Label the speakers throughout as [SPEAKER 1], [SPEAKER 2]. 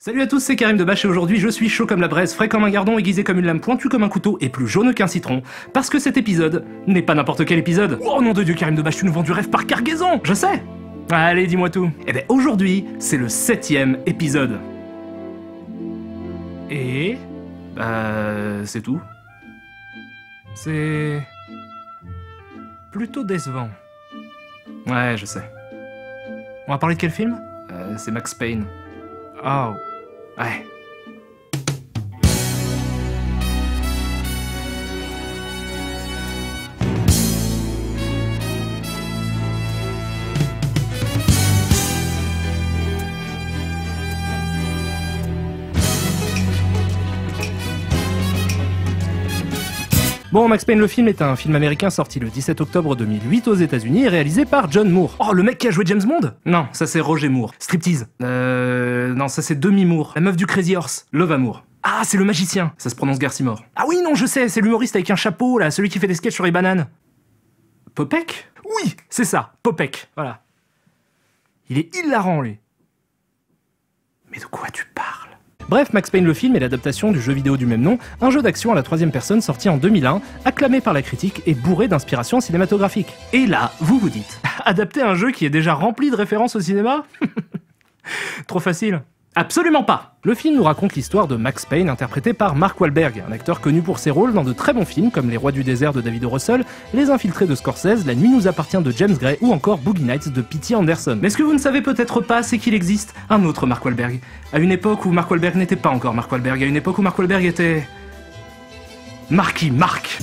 [SPEAKER 1] Salut à tous, c'est Karim Debache et aujourd'hui je suis chaud comme la braise, frais comme un gardon, aiguisé comme une lame, pointu comme un couteau et plus jaune qu'un citron. Parce que cet épisode n'est pas n'importe quel épisode. Oh nom de Dieu, Karim Debache, tu nous vends du rêve par cargaison. Je sais. Allez, dis-moi tout. Eh ben aujourd'hui, c'est le 7e épisode. Et... c'est tout. C'est... plutôt décevant. Ouais, je sais. On va parler de quel film? C'est Max Payne. Oh... ouais. Bon, Max Payne le film est un film américain sorti le 17 octobre 2008 aux États-Unis et réalisé par John Moore. Oh, le mec qui a joué James Bond? Non, ça c'est Roger Moore. Striptease. Non, ça c'est Demi Moore. La meuf du Crazy Horse. Love Amour. Ah, c'est le magicien. Ça se prononce Garcimore. Ah oui, non, je sais, c'est l'humoriste avec un chapeau, là, celui qui fait des sketchs sur les bananes. Popek? Oui, c'est ça, Popek, voilà. Il est hilarant, lui. Mais de quoi tu parles? Bref, Max Payne le film est l'adaptation du jeu vidéo du même nom, un jeu d'action à la troisième personne sorti en 2001, acclamé par la critique et bourré d'inspiration cinématographique. Et là, vous vous dites, adapter un jeu qui est déjà rempli de références au cinéma? Trop facile. Absolument pas. Le film nous raconte l'histoire de Max Payne interprété par Mark Wahlberg, un acteur connu pour ses rôles dans de très bons films comme Les Rois du désert de David O. Russell, Les Infiltrés de Scorsese, La nuit nous appartient de James Gray ou encore Boogie Nights de P.T. Anderson. Mais ce que vous ne savez peut-être pas, c'est qu'il existe un autre Mark Wahlberg. À une époque où Mark Wahlberg n'était pas encore Mark Wahlberg, à une époque où Mark Wahlberg était... Marky Mark.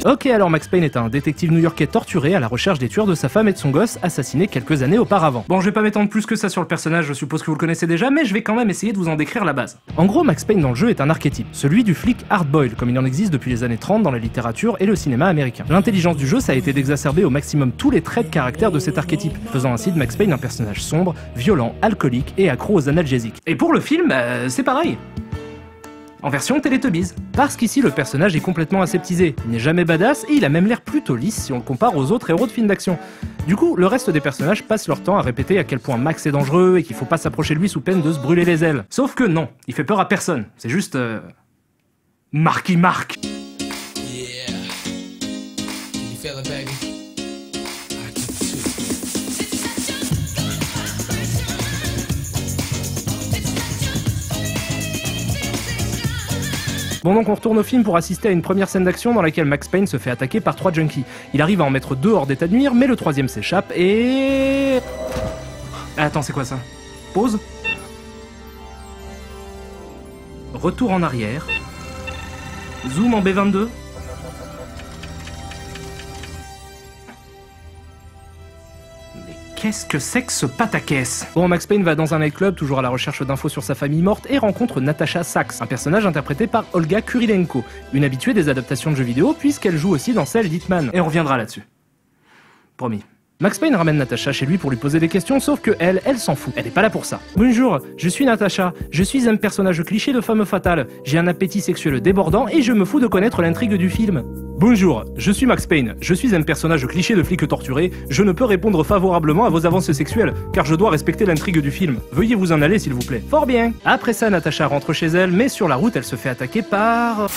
[SPEAKER 1] Ok, alors Max Payne est un détective new-yorkais torturé à la recherche des tueurs de sa femme et de son gosse, assassinés quelques années auparavant. Bon, je vais pas m'étendre plus que ça sur le personnage, je suppose que vous le connaissez déjà, mais je vais quand même essayer de vous en décrire la base. En gros, Max Payne dans le jeu est un archétype, celui du flic hard-boiled, comme il en existe depuis les années 30 dans la littérature et le cinéma américain. L'intelligence du jeu, ça a été d'exacerber au maximum tous les traits de caractère de cet archétype, faisant ainsi de Max Payne un personnage sombre, violent, alcoolique et accro aux analgésiques. Et pour le film, c'est pareil. En version Teletubbies. Parce qu'ici le personnage est complètement aseptisé, il n'est jamais badass et il a même l'air plutôt lisse si on le compare aux autres héros de films d'action. Du coup, le reste des personnages passent leur temps à répéter à quel point Max est dangereux et qu'il faut pas s'approcher de lui sous peine de se brûler les ailes. Sauf que non, il fait peur à personne, c'est juste... Marky Mark. Yeah. You feel it, baby? Bon, donc on retourne au film pour assister à une première scène d'action dans laquelle Max Payne se fait attaquer par 3 junkies. Il arrive à en mettre 2 hors d'état de nuire, mais le 3e s'échappe et... Attends, c'est quoi ça? Pause. Retour en arrière. Zoom en B22. Qu'est-ce que c'est que ce pataquès? Bon, Max Payne va dans un nightclub, toujours à la recherche d'infos sur sa famille morte, et rencontre Natasha Sachs, un personnage interprété par Olga Kurilenko, une habituée des adaptations de jeux vidéo, puisqu'elle joue aussi dans celle d'Hitman. Et on reviendra là-dessus. Promis. Max Payne ramène Natasha chez lui pour lui poser des questions, sauf que elle s'en fout. Elle est pas là pour ça. Bonjour, je suis Natasha. Je suis un personnage cliché de femme fatale. J'ai un appétit sexuel débordant et je me fous de connaître l'intrigue du film. Bonjour, je suis Max Payne. Je suis un personnage cliché de flic torturé. Je ne peux répondre favorablement à vos avances sexuelles, car je dois respecter l'intrigue du film. Veuillez vous en aller, s'il vous plaît. Fort bien. Après ça, Natasha rentre chez elle, mais sur la route, elle se fait attaquer par...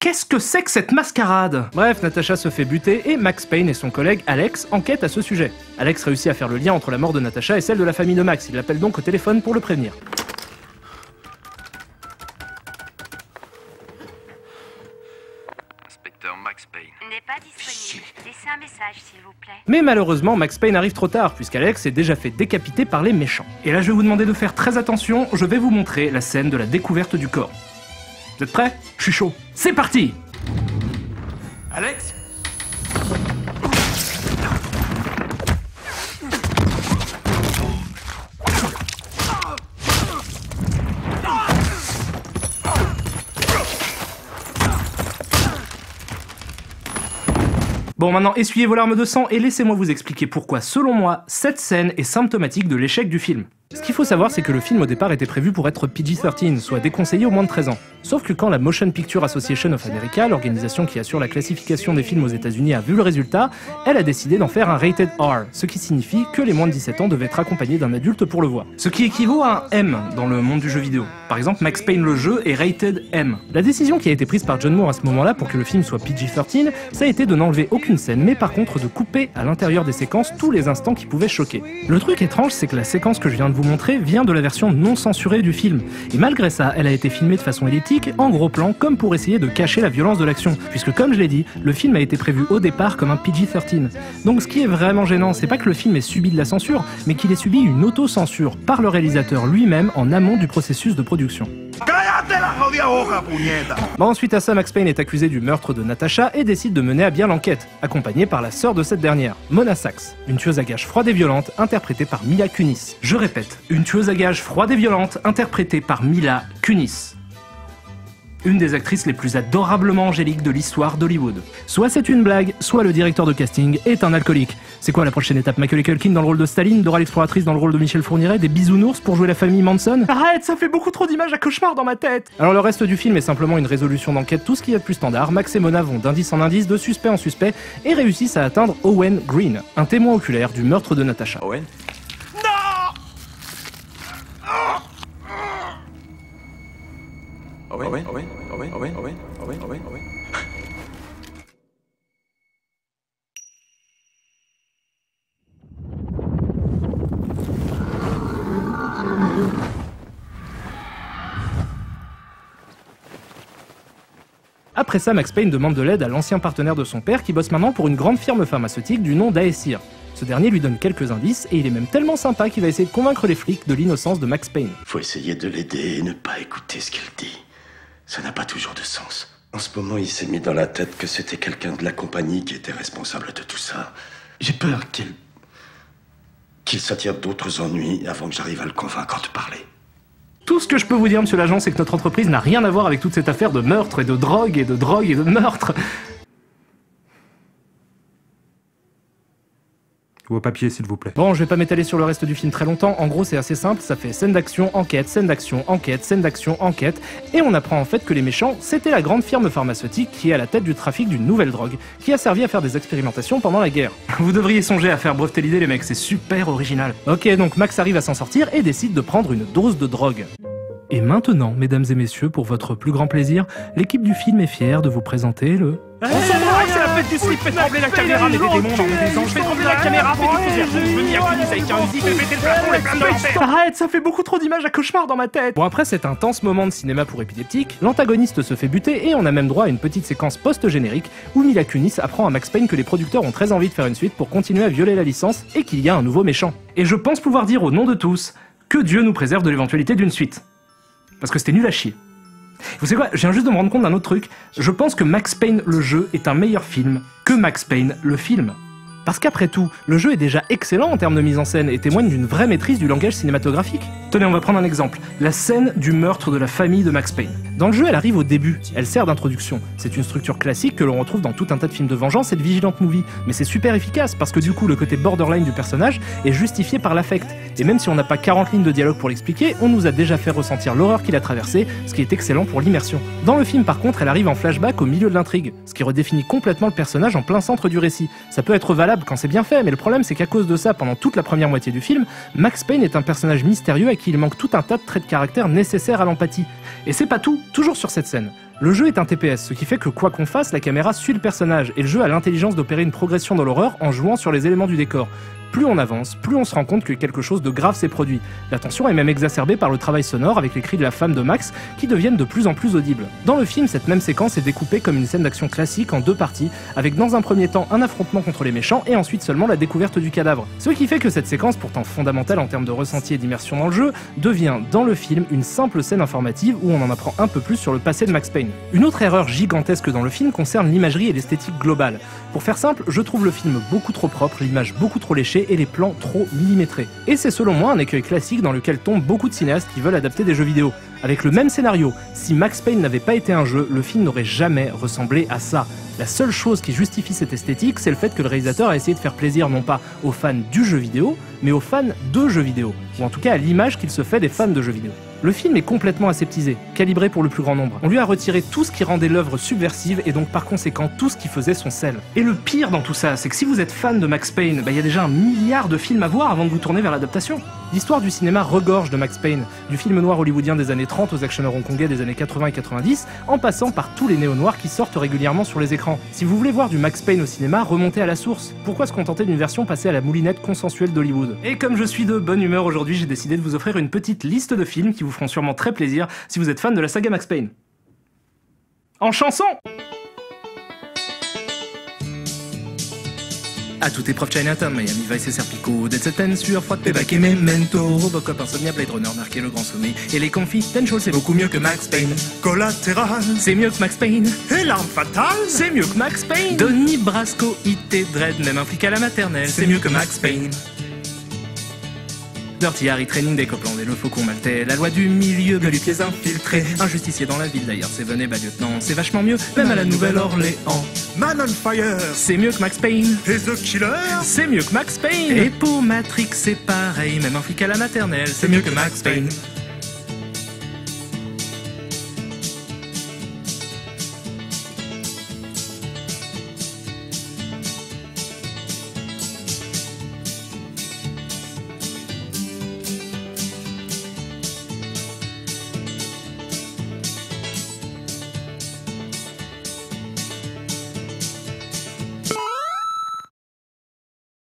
[SPEAKER 1] Qu'est-ce que c'est que cette mascarade? Bref, Natasha se fait buter et Max Payne et son collègue Alex enquêtent à ce sujet. Alex réussit à faire le lien entre la mort de Natasha et celle de la famille de Max, il l'appelle donc au téléphone pour le prévenir.
[SPEAKER 2] Inspecteur Max Payne.
[SPEAKER 3] N'est pas disponible. Laissez un message, s'il vous plaît.
[SPEAKER 1] Mais malheureusement, Max Payne arrive trop tard, puisqu'Alex est déjà fait décapiter par les méchants. Et là, je vais vous demander de faire très attention, je vais vous montrer la scène de la découverte du corps. Vous êtes prêts? Je suis chaud. C'est parti!
[SPEAKER 2] Alex?
[SPEAKER 1] Bon, maintenant, essuyez vos larmes de sang et laissez-moi vous expliquer pourquoi, selon moi, cette scène est symptomatique de l'échec du film. Ce qu'il faut savoir, c'est que le film au départ était prévu pour être PG-13, soit déconseillé aux moins de 13 ans. Sauf que quand la Motion Picture Association of America, l'organisation qui assure la classification des films aux États-Unis, a vu le résultat, elle a décidé d'en faire un rated R, ce qui signifie que les moins de 17 ans devaient être accompagnés d'un adulte pour le voir. Ce qui équivaut à un M dans le monde du jeu vidéo. Par exemple, Max Payne le jeu est rated M. La décision qui a été prise par John Moore à ce moment-là pour que le film soit PG-13, ça a été de n'enlever aucune scène, mais par contre de couper à l'intérieur des séquences tous les instants qui pouvaient choquer. Le truc étrange, c'est que la séquence que je viens de vous montrer vient de la version non censurée du film. Et malgré ça, elle a été filmée de façon elliptique, en gros plan, comme pour essayer de cacher la violence de l'action. Puisque comme je l'ai dit, le film a été prévu au départ comme un PG-13. Donc ce qui est vraiment gênant, c'est pas que le film ait subi de la censure, mais qu'il ait subi une auto-censure par le réalisateur lui-même en amont du processus de production. Bon, ensuite à ça, Max Payne est accusé du meurtre de Natasha et décide de mener à bien l'enquête, accompagné par la sœur de cette dernière, Mona Sachs, une tueuse à gages froide et violente interprétée par Mila Kunis. Je répète, une tueuse à gages froide et violente interprétée par Mila Kunis. Une des actrices les plus adorablement angéliques de l'histoire d'Hollywood. Soit c'est une blague, soit le directeur de casting est un alcoolique. C'est quoi la prochaine étape? Macaulay Culkin dans le rôle de Staline, Dora l'exploratrice dans le rôle de Michel Fourniret, des bisounours pour jouer la famille Manson? Arrête, ça fait beaucoup trop d'images à cauchemar dans ma tête! Alors le reste du film est simplement une résolution d'enquête, tout ce qu'il y a de plus standard. Max et Mona vont d'indice en indice, de suspect en suspect, et réussissent à atteindre Owen Green, un témoin oculaire du meurtre de Natasha.
[SPEAKER 2] Owen? Owen.
[SPEAKER 1] Après ça, Max Payne demande de l'aide à l'ancien partenaire de son père qui bosse maintenant pour une grande firme pharmaceutique du nom d'Aesir. Ce dernier lui donne quelques indices et il est même tellement sympa qu'il va essayer de convaincre les flics de l'innocence de Max Payne.
[SPEAKER 4] Faut essayer de l'aider et ne pas écouter ce qu'il dit. Ça n'a pas toujours de sens. En ce moment, il s'est mis dans la tête que c'était quelqu'un de la compagnie qui était responsable de tout ça. J'ai peur qu'il s'attire d'autres ennuis avant que j'arrive à le convaincre de parler.
[SPEAKER 1] Tout ce que je peux vous dire, monsieur l'agent, c'est que notre entreprise n'a rien à voir avec toute cette affaire de meurtre et de drogue et de drogue et de meurtre.
[SPEAKER 5] Vos papiers, s'il vous plaît.
[SPEAKER 1] Bon, je vais pas m'étaler sur le reste du film très longtemps. En gros, c'est assez simple. Ça fait scène d'action, enquête, scène d'action, enquête, scène d'action, enquête. Et on apprend en fait que les méchants, c'était la grande firme pharmaceutique qui est à la tête du trafic d'une nouvelle drogue, qui a servi à faire des expérimentations pendant la guerre. Vous devriez songer à faire breveter l'idée, les mecs. C'est super original. Ok, donc Max arrive à s'en sortir et décide de prendre une dose de drogue. Et maintenant, mesdames et messieurs, pour votre plus grand plaisir, l'équipe du film est fière de vous présenter le...
[SPEAKER 5] On s'en va, c'est la fête du slip, fais trembler la caméra, mais des démons dans des anges, fais trembler la caméra, fais du feu, je me mis à Kunis avec un Uzi, fais péter le plafond, les flammes de l'enfer.
[SPEAKER 1] Arrête, ça fait beaucoup trop d'images à cauchemar dans ma tête. Bon, après cet intense moment de cinéma pour épileptiques, l'antagoniste se fait buter et on a même droit à une petite séquence post-générique où Mila Kunis apprend à Max Payne que les producteurs ont très envie de faire une suite pour continuer à violer la licence et qu'il y a un nouveau méchant. Et je pense pouvoir dire au nom de tous que Dieu nous préserve de l'éventualité d'une suite. Parce que c'était nul à chier. Vous savez quoi, je viens juste de me rendre compte d'un autre truc. Je pense que Max Payne le jeu est un meilleur film que Max Payne le film. Parce qu'après tout, le jeu est déjà excellent en termes de mise en scène et témoigne d'une vraie maîtrise du langage cinématographique. Tenez, on va prendre un exemple. La scène du meurtre de la famille de Max Payne. Dans le jeu, elle arrive au début, elle sert d'introduction. C'est une structure classique que l'on retrouve dans tout un tas de films de vengeance et de Vigilant Movie. Mais c'est super efficace parce que du coup, le côté borderline du personnage est justifié par l'affect. Et même si on n'a pas 40 lignes de dialogue pour l'expliquer, on nous a déjà fait ressentir l'horreur qu'il a traversée, ce qui est excellent pour l'immersion. Dans le film, par contre, elle arrive en flashback au milieu de l'intrigue, ce qui redéfinit complètement le personnage en plein centre du récit. Ça peut être valable quand c'est bien fait, mais le problème c'est qu'à cause de ça, pendant toute la première moitié du film, Max Payne est un personnage mystérieux à qui il manque tout un tas de traits de caractère nécessaires à l'empathie. Et c'est pas tout, toujours sur cette scène. Le jeu est un TPS, ce qui fait que quoi qu'on fasse, la caméra suit le personnage, et le jeu a l'intelligence d'opérer une progression dans l'horreur en jouant sur les éléments du décor. Plus on avance, plus on se rend compte que quelque chose de grave s'est produit. La tension est même exacerbée par le travail sonore avec les cris de la femme de Max qui deviennent de plus en plus audibles. Dans le film, cette même séquence est découpée comme une scène d'action classique en deux parties, avec dans un premier temps un affrontement contre les méchants et ensuite seulement la découverte du cadavre. Ce qui fait que cette séquence, pourtant fondamentale en termes de ressenti et d'immersion dans le jeu, devient dans le film une simple scène informative où on en apprend un peu plus sur le passé de Max Payne. Une autre erreur gigantesque dans le film concerne l'imagerie et l'esthétique globale. Pour faire simple, je trouve le film beaucoup trop propre, l'image beaucoup trop léchée et les plans trop millimétrés. Et c'est selon moi un écueil classique dans lequel tombent beaucoup de cinéastes qui veulent adapter des jeux vidéo. Avec le même scénario, si Max Payne n'avait pas été un jeu, le film n'aurait jamais ressemblé à ça. La seule chose qui justifie cette esthétique, c'est le fait que le réalisateur a essayé de faire plaisir non pas aux fans du jeu vidéo, mais aux fans de jeux vidéo, ou en tout cas à l'image qu'il se fait des fans de jeux vidéo. Le film est complètement aseptisé, calibré pour le plus grand nombre. On lui a retiré tout ce qui rendait l'œuvre subversive et donc par conséquent tout ce qui faisait son sel. Et le pire dans tout ça, c'est que si vous êtes fan de Max Payne, il y a déjà 1 milliard de films à voir avant de vous tourner vers l'adaptation. L'histoire du cinéma regorge de Max Payne, du film noir hollywoodien des années 30 aux actionneurs hongkongais des années 80 et 90, en passant par tous les néo-noirs qui sortent régulièrement sur les écrans. Si vous voulez voir du Max Payne au cinéma, remontez à la source. Pourquoi se contenter d'une version passée à la moulinette consensuelle d'Hollywood? Et comme je suis de bonne humeur aujourd'hui, j'ai décidé de vous offrir une petite liste de films qui vous feront sûrement très plaisir si vous êtes fan de la saga Max Payne. En chanson! À toute épreuve Chinatown, Miami Vice et Serpico, Dead Set Pen, Sueur Froide, Payback et Memento, Robocop, Insomnia, Blade Runner, Narc et Le Grand Sommet, et les Confidential, c'est beaucoup mieux que Max Payne.
[SPEAKER 2] Collatéral,
[SPEAKER 1] C'est mieux que Max Payne.
[SPEAKER 2] et l'arme fatale,
[SPEAKER 1] C'est mieux que Max Payne. Donnie Brasco, Hit et Dread, même un flic à la maternelle, c'est mieux que Max Payne. Dirty Harry, Training des Copland et le Faucon Maltais, la loi du milieu, gueule du pieds infiltrés, un justicier dans la ville d'ailleurs, c'est Seven et bas lieutenant, c'est vachement mieux, même à la Nouvelle-Orléans.
[SPEAKER 2] Man on Fire,
[SPEAKER 1] C'est mieux que Max Payne.
[SPEAKER 2] et The Killer,
[SPEAKER 1] C'est mieux que Max Payne. Et pour Matrix c'est pareil, même un flic à la maternelle, c'est mieux que Max Payne.